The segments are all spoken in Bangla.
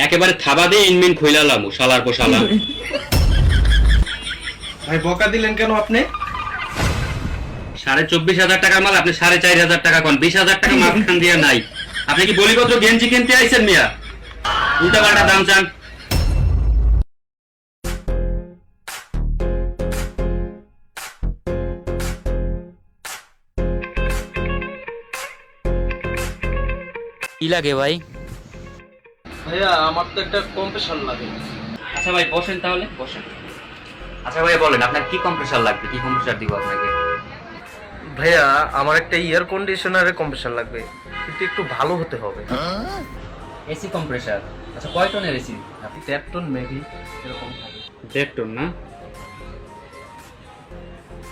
একেবারে থাবা দিয়ে ইনমিন খুইলালাম শালার পোশালা। ভাই বকা দিলেন কেন আপনি? 24,500 টাকার মাল আপনি 4,500 টাকা কোন 20,000 টাকা মাঝখান দিয়ে নাই। আপনি কি বলিপত্র গেঞ্জি কিনতে আইছেন মিয়া? উল্টা পাল্টা দাম চান। কি লাগে ভাই? ভাইয়া আমার তো একটা কম্প্রেশন লাগে। আচ্ছা ভাই বসেন, তাহলে বসেন। আচ্ছা ভাই বলেন আপনার কি কম্প্রেসার লাগবে, কি কম্প্রেসার দিব আপনাকে? ভাইয়া আমার একটা এয়ার কন্ডিশনারের কম্প্রেশন লাগবে, কিন্তু একটু ভালো হতে হবে। AC compressor. আচ্ছা কয় টনের এসি? 1.5 টন মেবি এরকম। 1.5 টন না?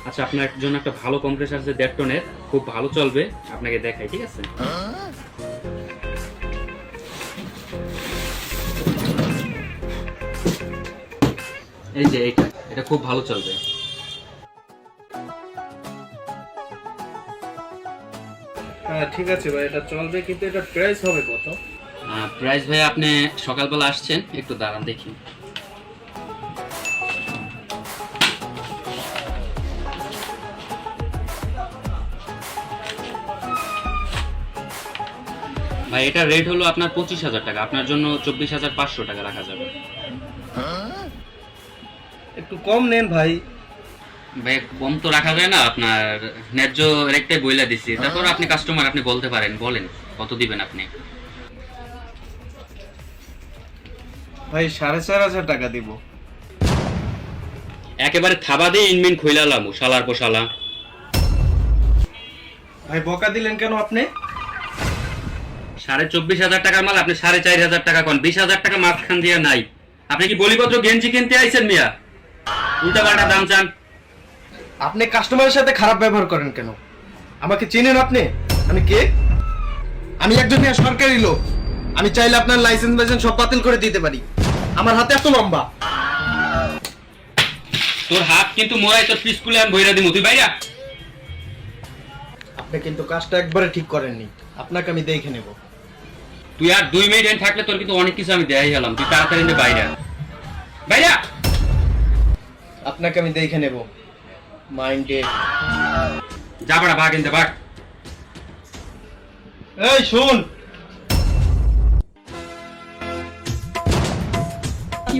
আচ্ছা আপনার জন্য একটা ভালো কম্প্রেসার আছে 1.5 টনের, খুব ভালো চলবে, আপনাকে দেখাই, ঠিক আছে? এই যে এটা খুব ভালো চলবে। হ্যাঁ ঠিক আছে ভাই, এটা চলবে, কিন্তু এটা প্রাইস হবে কত? প্রাইস ভাই আপনি সকালবেলা আসছেন, একটু দাঁড়ান দেখি। ভাই এটা রেট হলো আপনার 25,000 টাকা, আপনার জন্য 24,500 টাকা রাখা যাবে। একটু কম নেন ভাই। ভাই কম তো রাখা যায় না, আপনার ন্যায্য রেটটাই বইলা দিছি, তারপর আপনি কাস্টমার, আপনি বলতে পারেন, বলেন কত দিবেন আপনি? ভাই 4,500 টাকা দিব। একেবারে থাবা দিয়ে ইনমিন খুইলালাম শালার পোশালা। ভাই বকা দিলেন কেন আপনি? 24,500 টাকার মাল আপনি 4,500 টাকা কোন 20,000 টাকা মাঝখান দিয়ে নাই। আপনি কি বলিপত্র গেঞ্জি কিনতে আইছেন মিয়া? উল্টা পাল্টা দাম চান। আপনি কাস্টমারের সাথে খারাপ ব্যবহার করেন কেন? আমাকে চেনেন আপনি? আমি কে? আমি একজন সরকারি লোক। আমি চাইলে আপনার লাইসেন্স সব বাতিল করে দিতে পারি। আমার হাতে এত লম্বা। তোর হাত কিন্তু মোরাই তোর পিসকুলে আমি বইরা দিমু, তুই বাইরা। আপনি কিন্তু কাজটা একবারে ঠিক করেননি। আপনাকে আমি দেখে নেব। তুই আর 2 মিনিট থাকলে তোর কিন্তু অনেক কিছু আমি দেখাই গেলাম, তুই তাড়াতাড়ি নে বাইরা বাইরা। আপনাকে আমি দেখে নেব। মাইন্ডে যা বাড়া ভাগ এনতে ভাগ। এই শুন, কি